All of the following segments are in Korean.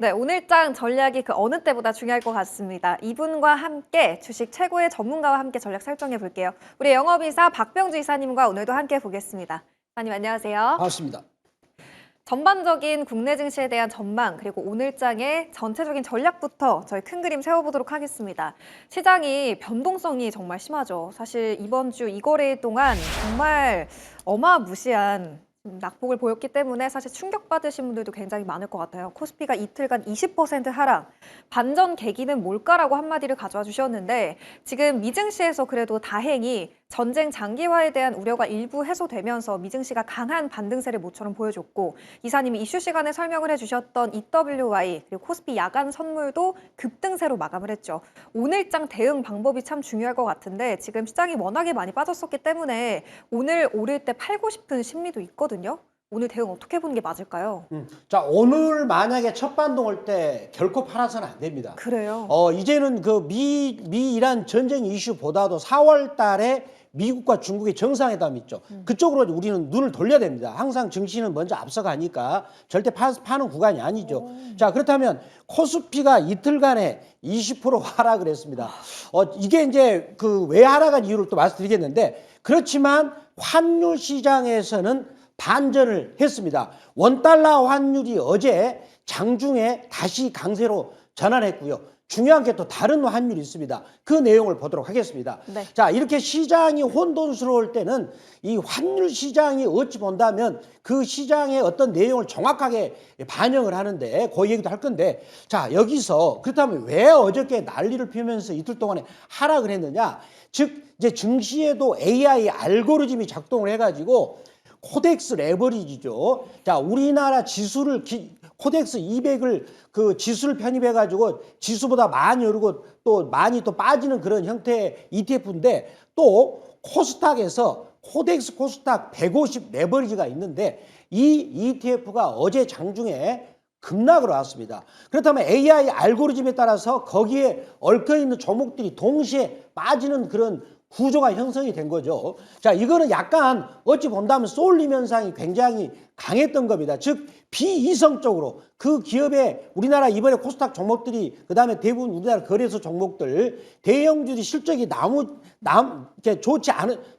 네, 오늘장 전략이 그 어느 때보다 중요할 것 같습니다. 이분과 함께 주식 최고의 전문가와 함께 전략 설정해 볼게요. 우리 영업이사 박병주 이사님과 오늘도 함께 보겠습니다. 이사님 안녕하세요. 반갑습니다. 전반적인 국내 증시에 대한 전망 그리고 오늘장의 전체적인 전략부터 저희 큰 그림 세워보도록 하겠습니다. 시장이 변동성이 정말 심하죠. 사실 이번 주 이 거래일 동안 정말 어마무시한 낙폭을 보였기 때문에 사실 충격받으신 분들도 굉장히 많을 것 같아요. 코스피가 이틀간 20% 하락, 반전 계기는 뭘까라고 한마디를 가져와 주셨는데 지금 미증시에서 그래도 다행히 전쟁 장기화에 대한 우려가 일부 해소되면서 미증시가 강한 반등세를 모처럼 보여줬고 이사님이 이슈 시간에 설명을 해주셨던 EWY 그리고 코스피 야간 선물도 급등세로 마감을 했죠. 오늘장 대응 방법이 참 중요할 것 같은데 지금 시장이 워낙에 많이 빠졌었기 때문에 오늘 오를 때 팔고 싶은 심리도 있거든요. 오늘 대응 어떻게 보는 게 맞을까요? 자, 오늘 만약에 첫 반동 올 때 결코 팔아서는 안 됩니다. 그래요. 이제는 그 미이란 전쟁 이슈보다도 4월 달에 미국과 중국의 정상회담 있죠. 그쪽으로 우리는 눈을 돌려야 됩니다. 항상 증시는 먼저 앞서가니까 절대 파는 구간이 아니죠. 자, 그렇다면 코스피가 이틀간에 20% 하락을 했습니다. 이게 이제 그 왜 하락한 이유를 또 말씀드리겠는데 그렇지만 환율 시장에서는 반전을 했습니다. 원달러 환율이 어제 장중에 다시 강세로 전환했고요. 중요한 게 또 다른 환율이 있습니다. 그 내용을 보도록 하겠습니다. 네. 자, 이렇게 시장이 혼돈스러울 때는 이 환율 시장이 어찌 본다면 그 시장의 어떤 내용을 정확하게 반영을 하는데 그 얘기도 할 건데 자, 여기서 그렇다면 왜 어저께 난리를 피우면서 이틀 동안에 하락을 했느냐? 즉 이제 증시에도 AI 알고리즘이 작동을 해가지고 코덱스 레버리지죠. 자, 우리나라 지수를 코덱스 200을 그 지수를 편입해 가지고 지수보다 많이 오르고 또 많이 또 빠지는 그런 형태의 ETF인데 또 코스닥에서 코덱스 코스닥 150 레버리지가 있는데 이 ETF가 어제 장중에 급락으로 왔습니다. 그렇다면 AI 알고리즘에 따라서 거기에 얽혀 있는 종목들이 동시에 빠지는 그런 구조가 형성이 된 거죠. 자, 이거는 약간 어찌 본다면 쏠림 현상이 굉장히 강했던 겁니다. 즉 비이성적으로 그 기업의 우리나라 이번에 코스닥 종목들이 그다음에 대부분 우리나라 거래소 종목들 대형주들이 실적이 이렇게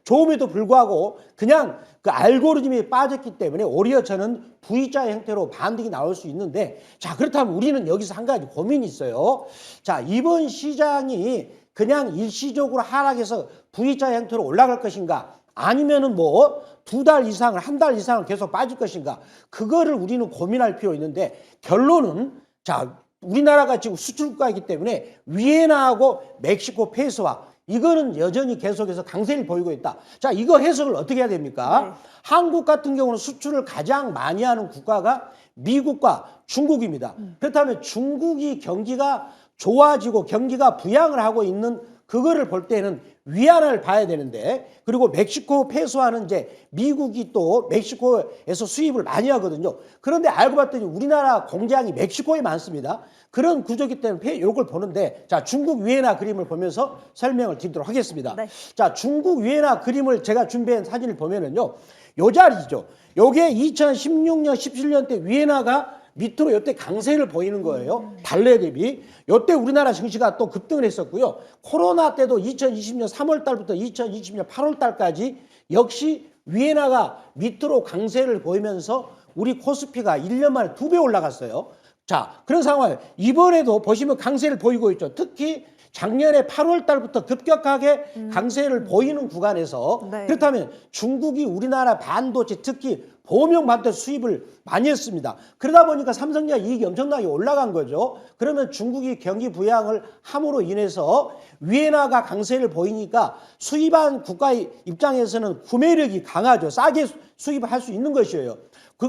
좋음에도 불구하고 그냥 그 알고리즘이 빠졌기 때문에 오히려 저는 V자 형태로 반등이 나올 수 있는데 자, 그렇다면 우리는 여기서 한 가지 고민이 있어요. 자, 이번 시장이 그냥 일시적으로 하락해서 V자 형태로 올라갈 것인가 아니면은 뭐 두 달 이상을 한 달 이상을 계속 빠질 것인가 그거를 우리는 고민할 필요 있는데 결론은 자, 우리나라가 지금 수출국가이기 때문에 위에나하고 멕시코 페소와 이거는 여전히 계속해서 강세를 보이고 있다. 자, 이거 해석을 어떻게 해야 됩니까? 네. 한국 같은 경우는 수출을 가장 많이 하는 국가가 미국과 중국입니다. 그렇다면 중국이 경기가 좋아지고 경기가 부양을 하고 있는 그거를 볼 때는 위안을 봐야 되는데 그리고 멕시코 페소화는 이제 미국이 또 멕시코에서 수입을 많이 하거든요. 그런데 알고 봤더니 우리나라 공장이 멕시코에 많습니다. 그런 구조이기 때문에 이걸 보는데 자, 중국 위에나 그림을 보면서 설명을 드리도록 하겠습니다. 네. 자, 중국 위에나 그림을 제가 준비한 사진을 보면은요. 요 자리죠. 요게 2016년, 17년 때 위에나가 밑으로 이때 강세를 보이는 거예요. 달러 대비. 이때 우리나라 증시가 또 급등을 했었고요. 코로나 때도 2020년 3월 달부터 2020년 8월 달까지 역시 위에나가 밑으로 강세를 보이면서 우리 코스피가 1년 만에 2배 올라갔어요. 자, 그런 상황에 이번에도 보시면 강세를 보이고 있죠. 특히 작년에 8월 달부터 급격하게 강세를 보이는 구간에서 네. 그렇다면 중국이 우리나라 반도체 특히 보험용 반도체 수입을 많이 했습니다. 그러다 보니까 삼성전자 이익이 엄청나게 올라간 거죠. 그러면 중국이 경기 부양을 함으로 인해서 위에나가 강세를 보이니까 수입한 국가의 입장에서는 구매력이 강하죠. 싸게 수입을 할 수 있는 것이에요.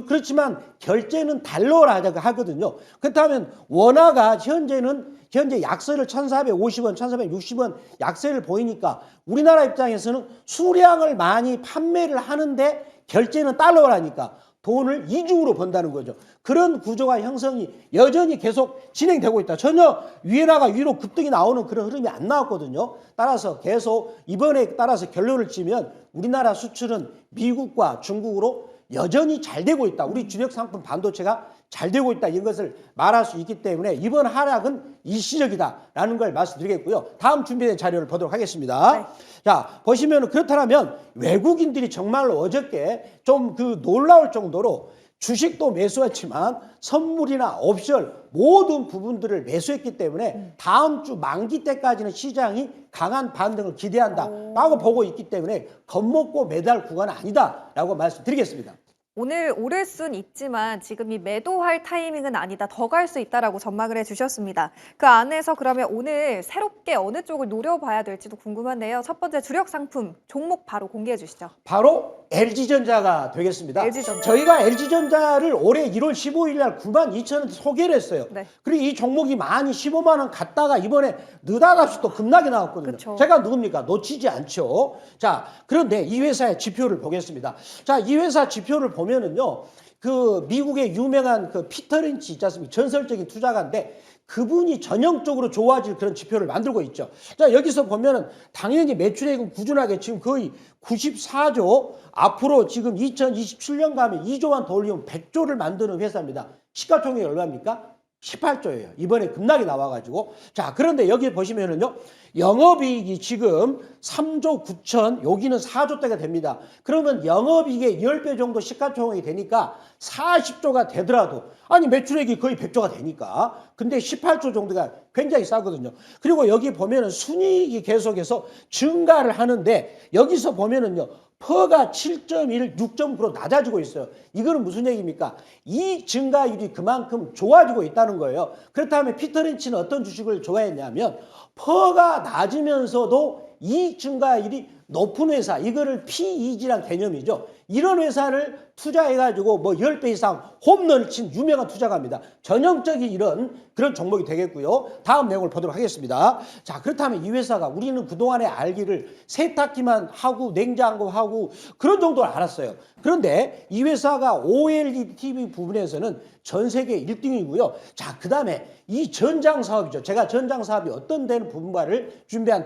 그렇지만 결제는 달러로 하거든요. 그렇다면 원화가 현재 약세를 1,450원, 1,460원 약세를 보이니까 우리나라 입장에서는 수량을 많이 판매를 하는데 결제는 달러로 하니까 돈을 이중으로 번다는 거죠. 그런 구조가 형성이 여전히 계속 진행되고 있다. 전혀 위에나가 위로 급등이 나오는 그런 흐름이 안 나왔거든요. 따라서 계속 이번에 따라서 결론을 지면 우리나라 수출은 미국과 중국으로 여전히 잘 되고 있다. 우리 주력 상품 반도체가 잘 되고 있다 이런 것을 말할 수 있기 때문에 이번 하락은 일시적이다라는 걸 말씀드리겠고요. 다음 준비된 자료를 보도록 하겠습니다. 네. 자, 보시면 그렇다면 외국인들이 정말로 어저께 좀 그 놀라울 정도로 주식도 매수했지만 선물이나 옵션 모든 부분들을 매수했기 때문에 다음 주 만기 때까지는 시장이 강한 반등을 기대한다라고 보고 있기 때문에 겁먹고 매도할 구간은 아니다라고 말씀드리겠습니다. 오늘 오를 순 있지만 지금이 매도할 타이밍은 아니다. 더 갈 수 있다라고 전망을 해주셨습니다. 그 안에서 그러면 오늘 새롭게 어느 쪽을 노려봐야 될지도 궁금한데요. 첫 번째 주력 상품 종목 바로 공개해 주시죠. 바로 LG전자가 되겠습니다. LG전자. 저희가 LG전자를 올해 1월 15일 날 92,000원대 소개를 했어요. 네. 그리고 이 종목이 많이 15만 원 갔다가 이번에 느닷없이 또 급락이 나왔거든요. 그쵸. 제가 누굽니까? 놓치지 않죠. 자, 그런데 이 회사의 지표를 보겠습니다. 자, 이 회사 지표를 보면은요. 그 미국의 유명한 그 피터 린치 있지 않습니까? 전설적인 투자가인데 그분이 전형적으로 좋아질 그런 지표를 만들고 있죠. 자, 여기서 보면은 당연히 매출액은 꾸준하게 지금 거의 94조, 앞으로 지금 2027년 가면 2조 원 더 올리면 100조를 만드는 회사입니다. 시가총액이 얼마입니까? 18조예요. 이번에 급락이 나와가지고. 자, 그런데 여기 보시면은요, 영업이익이 지금 3조 9천, 여기는 4조대가 됩니다. 그러면 영업이익의 10배 정도 시가총액이 되니까 40조가 되더라도, 아니, 매출액이 거의 100조가 되니까. 근데 18조 정도가 굉장히 싸거든요. 그리고 여기 보면은 순이익이 계속해서 증가를 하는데, 여기서 보면은요, 퍼가 7.1, 6.9로 낮아지고 있어요. 이거는 무슨 얘기입니까? 이 증가율이 그만큼 좋아지고 있다는 거예요. 그렇다면 피터 린치는 어떤 주식을 좋아했냐면 퍼가 낮으면서도 이익 증가율이 높은 회사, 이거를 PEG란 개념이죠. 이런 회사를 투자해가지고 뭐 10배 이상 홈런을 친 유명한 투자가입니다. 전형적인 이런 그런 종목이 되겠고요. 다음 내용을 보도록 하겠습니다. 자, 그렇다면 이 회사가 우리는 그동안에 알기를 세탁기만 하고 냉장고 하고 그런 정도를 알았어요. 그런데 이 회사가 OLED TV 부분에서는 전 세계 1등이고요. 자, 그 다음에 이 전장 사업이죠. 제가 전장 사업이 어떤 데는 부분과를 준비한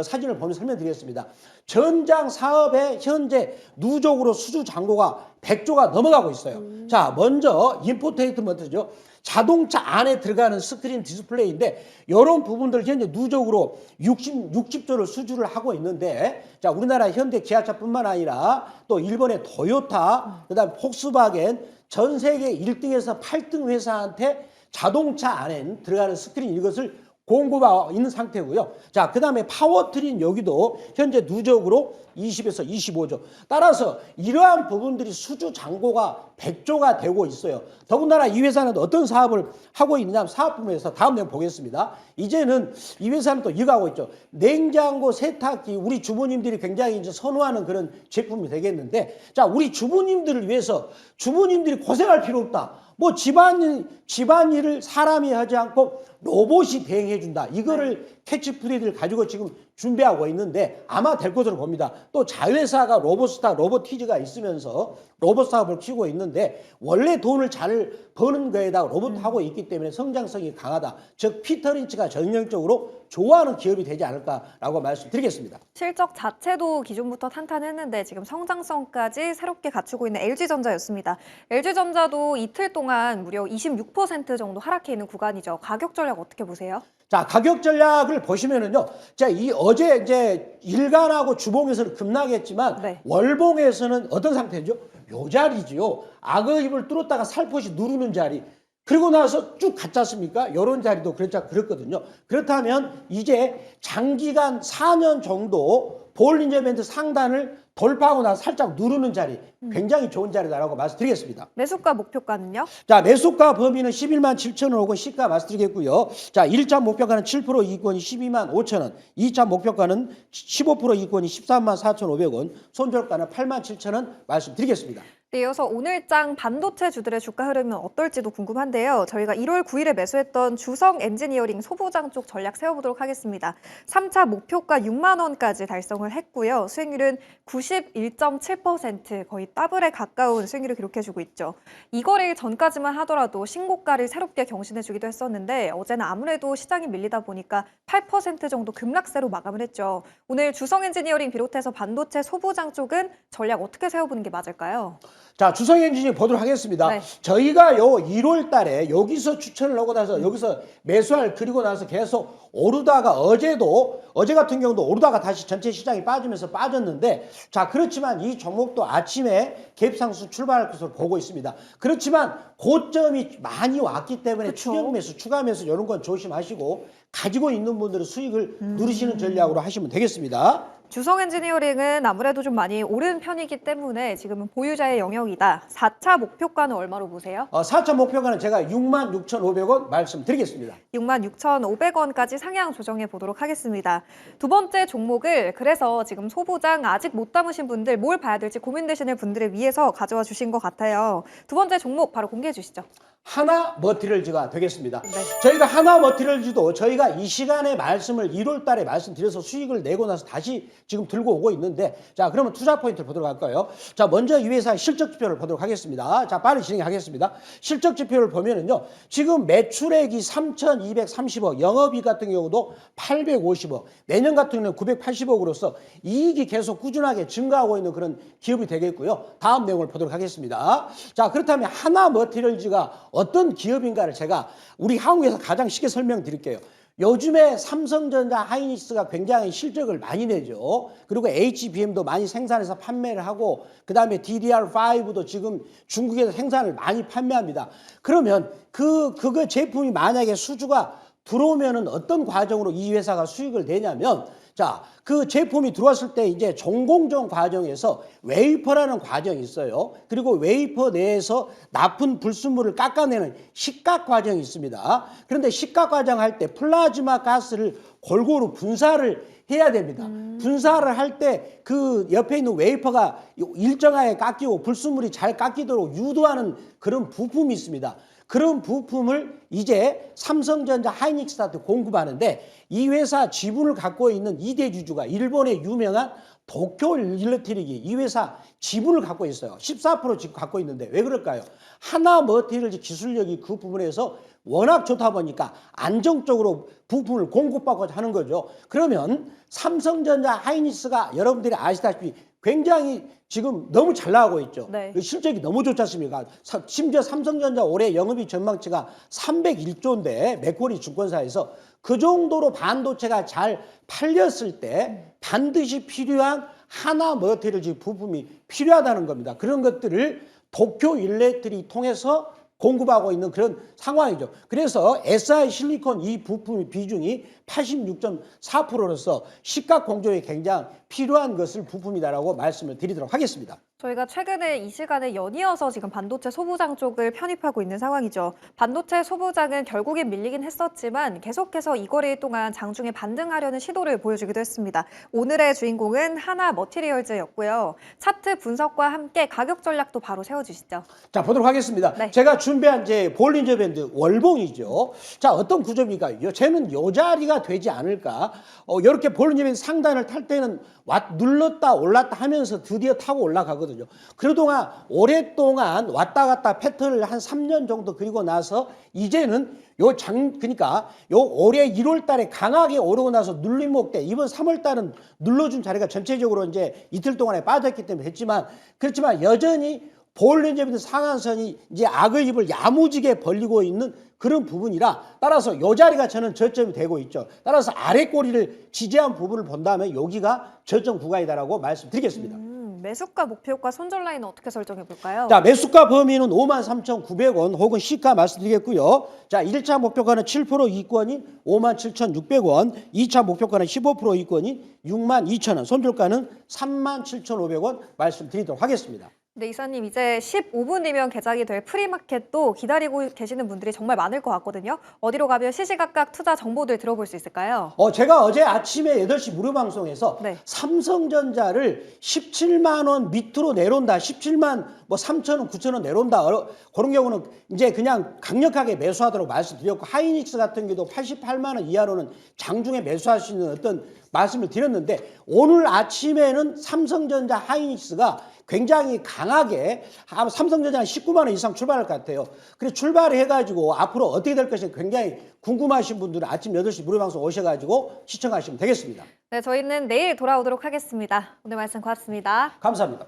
사진을 보면 설명드리겠습니다. 전장 사업에 현재 누적으로 수주 잔고가 100조가 넘어가고 있어요. 자, 먼저 인포테인먼트죠. 자동차 안에 들어가는 스크린 디스플레이인데 이런 부분들 현재 누적으로 60조를 수주를 하고 있는데, 자, 우리나라 현대 기아차뿐만 아니라 또 일본의 토요타, 그다음 폭스바겐 전 세계 1등에서 8등 회사한테 자동차 안에 들어가는 스크린 이것을 공급하고 있는 상태고요. 자, 그 다음에 파워트린 여기도 현재 누적으로 20에서 25조. 따라서 이러한 부분들이 수주 잔고가 100조가 되고 있어요. 더군다나 이 회사는 어떤 사업을 하고 있느냐 하면 사업 부분에서 다음 내용 보겠습니다. 이제는 이 회사는 또 이거 하고 있죠. 냉장고, 세탁기, 우리 주부님들이 굉장히 이제 선호하는 그런 제품이 되겠는데, 자, 우리 주부님들을 위해서 주부님들이 고생할 필요 없다. 뭐 집안일을 사람이 하지 않고 로봇이 대행해준다. 이거를 캐치프레이즈를 가지고 지금 준비하고 있는데 아마 될 것으로 봅니다. 또 자회사가 로봇스타, 로보티즈가 있으면서 로봇 사업을 키우고 있는데 원래 돈을 잘 버는 거에다가 로봇하고 있기 때문에 성장성이 강하다. 즉 피터 린치가 전형적으로 좋아하는 기업이 되지 않을까라고 말씀드리겠습니다. 실적 자체도 기존부터 탄탄했는데 지금 성장성까지 새롭게 갖추고 있는 LG전자였습니다. LG전자도 이틀 동안 무려 26% 정도 하락해 있는 구간이죠. 가격 전략 어떻게 보세요? 자, 가격 전략을 보시면은요. 자, 이 어제 이제 일간하고 주봉에서는 급락했지만 네. 월봉에서는 어떤 상태죠? 요 자리지요. 악의 입을 뚫었다가 살포시 누르는 자리. 그리고 나서 쭉 갔지 않습니까? 이런 자리도 그랬거든요. 그렇다면 이제 장기간 4년 정도 볼린저 밴드 상단을 돌파하고 나서 살짝 누르는 자리, 굉장히 좋은 자리다라고 말씀드리겠습니다. 매수가 목표가는요? 자, 매수가 범위는 11만 7천 원 혹은 시가 말씀드리겠고요. 자, 1차 목표가는 7% 이익권이 12만 5천 원, 2차 목표가는 15% 이익권이 13만 4,500원, 손절가는 8만 7천 원 말씀드리겠습니다. 네, 이어서 오늘장 반도체 주들의 주가 흐름은 어떨지도 궁금한데요. 저희가 1월 9일에 매수했던 주성 엔지니어링 소부장 쪽 전략 세워보도록 하겠습니다. 3차 목표가 6만 원까지 달성을 했고요. 수익률은 91.7%, 거의 더블에 가까운 수익률을 기록해주고 있죠. 이거래일 전까지만 하더라도 신고가를 새롭게 경신해주기도 했었는데 어제는 아무래도 시장이 밀리다 보니까 8% 정도 급락세로 마감을 했죠. 오늘 주성 엔지니어링 비롯해서 반도체 소부장 쪽은 전략 어떻게 세워보는 게 맞을까요? 자, 주성엔지니어 보도록 하겠습니다. 네. 저희가 요 1월 달에 여기서 추천을 하고 나서 여기서 매수할 그리고 나서 계속 오르다가 어제 같은 경우도 오르다가 다시 전체 시장이 빠지면서 빠졌는데, 자, 그렇지만 이 종목도 아침에 갭상승 출발할 것으로 보고 있습니다. 그렇지만 고점이 많이 왔기 때문에 그쵸. 추격 매수, 추가 매수 이런 건 조심하시고 가지고 있는 분들은 수익을 누리시는 전략으로 하시면 되겠습니다. 주성 엔지니어링은 아무래도 좀 많이 오른 편이기 때문에 지금은 보유자의 영역이다. 4차 목표가는 얼마로 보세요? 4차 목표가는 제가 66,500원 말씀드리겠습니다. 66,500원까지 상향 조정해 보도록 하겠습니다. 두 번째 종목을 그래서 지금 소보장 아직 못 담으신 분들 뭘 봐야 될지 고민되시는 분들을 위해서 가져와 주신 것 같아요. 두 번째 종목 바로 공개해 주시죠. 하나 머티리얼즈가 되겠습니다. 네. 저희가 하나 머티리얼즈도 저희가 이 시간에 말씀을 1월 달에 말씀드려서 수익을 내고 나서 다시 지금 들고 오고 있는데, 자, 그러면 투자 포인트를 보도록 할까요? 자, 먼저 이 회사의 실적 지표를 보도록 하겠습니다. 자, 빨리 진행하겠습니다. 실적 지표를 보면은요, 지금 매출액이 3,230억, 영업이익 같은 경우도 850억, 내년 같은 경우는 980억으로서 이익이 계속 꾸준하게 증가하고 있는 그런 기업이 되겠고요. 다음 내용을 보도록 하겠습니다. 자, 그렇다면 하나 머티리얼즈가 어떤 기업인가를 제가 우리 한국에서 가장 쉽게 설명드릴게요. 요즘에 삼성전자, 하이닉스가 굉장히 실적을 많이 내죠. 그리고 HBM도 많이 생산해서 판매를 하고, 그 다음에 DDR5도 지금 중국에서 생산을 많이 판매합니다. 그러면 그 제품이 만약에 수주가 들어오면은 어떤 과정으로 이 회사가 수익을 내냐면, 자, 그 제품이 들어왔을 때 이제 종공정 과정에서 웨이퍼라는 과정이 있어요. 그리고 웨이퍼 내에서 나쁜 불순물을 깎아내는 식각 과정이 있습니다. 그런데 식각 과정 할 때 플라즈마 가스를 골고루 분사를 해야 됩니다. 분사를 할 때 그 옆에 있는 웨이퍼가 일정하게 깎이고 불순물이 잘 깎이도록 유도하는 그런 부품이 있습니다. 그런 부품을 이제 삼성전자, 하이닉스한테 공급하는데, 이 회사 지분을 갖고 있는 2대 주주가 일본의 유명한 도쿄 일렉트릭이 이 회사 지분을 갖고 있어요. 14% 지금 갖고 있는데 왜 그럴까요? 하나 머티리얼즈 기술력이 그 부분에서 워낙 좋다 보니까 안정적으로 부품을 공급받고 하는 거죠. 그러면 삼성전자, 하이닉스가 여러분들이 아시다시피 굉장히 지금 너무 잘 나가고 있죠. 네. 실적이 너무 좋지 않습니까? 심지어 삼성전자 올해 영업이익 전망치가 301조인데, 맥쿼리 증권사에서 그 정도로 반도체가 잘 팔렸을 때 반드시 필요한 하나 머티리얼즈 부품이 필요하다는 겁니다. 그런 것들을 도쿄 일렉트릭 통해서 공급하고 있는 그런 상황이죠. 그래서 SI 실리콘 이 부품의 비중이 86.4%로서 시가 공조에 굉장히 필요한 것을 부품이다라고 말씀을 드리도록 하겠습니다. 저희가 최근에 이 시간에 연이어서 지금 반도체 소부장 쪽을 편입하고 있는 상황이죠. 반도체 소부장은 결국엔 밀리긴 했었지만 계속해서 이 거래 동안 장중에 반등하려는 시도를 보여주기도 했습니다. 오늘의 주인공은 하나 머티리얼즈였고요. 차트 분석과 함께 가격 전략도 바로 세워주시죠. 자, 보도록 하겠습니다. 네. 제가 준비한 제 볼린저 밴드 월봉이죠. 자, 어떤 구조입니까? 쟤는 요 자리가 되지 않을까? 이렇게 볼린저 밴드 상단을 탈 때는 눌렀다 올랐다 하면서 드디어 타고 올라가거든요. 그동안 오랫동안 왔다 갔다 패턴을 한 3년 정도 그리고 나서 이제는 그러니까 올해 1월 달에 강하게 오르고 나서 눌림목 때 이번 3월 달은 눌러준 자리가 전체적으로 이제 이틀 동안에 빠졌기 때문에 했지만, 그렇지만 여전히 볼린저 밴드 상한선이 이제 악의 입을 야무지게 벌리고 있는 그런 부분이라, 따라서 요 자리가 저는 저점이 되고 있죠. 따라서 아래 꼬리를 지지한 부분을 본다면 여기가 저점 구간이다라고 말씀드리겠습니다. 매수가, 목표가, 손절 라인은 어떻게 설정해 볼까요? 자, 매수가 범위는 53,900원 혹은 시가 말씀드리겠고요. 자, 1차 목표가는 7% 이권인 57,600원, 2차 목표가는 15% 이권인 62,000원, 손절가는 37,500원 말씀드리도록 하겠습니다. 네, 이사님 이제 15분이면 개장이 될 프리마켓도 기다리고 계시는 분들이 정말 많을 것 같거든요. 어디로 가면 시시각각 투자 정보들 들어볼 수 있을까요? 제가 어제 아침에 8시 무료 방송에서 네. 삼성전자를 17만 원 밑으로 내려온다. 17만 뭐 3천 원, 9천 원 내려온다. 그런 경우는 이제 그냥 강력하게 매수하도록 말씀드렸고, 하이닉스 같은 경우도 88만 원 이하로는 장중에 매수할 수 있는 어떤 말씀을 드렸는데, 오늘 아침에는 삼성전자, 하이닉스가 굉장히 강하게 삼성전자는 19만 원 이상 출발할 것 같아요. 그래서 출발을 해가지고 앞으로 어떻게 될 것인지 굉장히 궁금하신 분들은 아침 8시 무료 방송 오셔가지고 시청하시면 되겠습니다. 네, 저희는 내일 돌아오도록 하겠습니다. 오늘 말씀 고맙습니다. 감사합니다.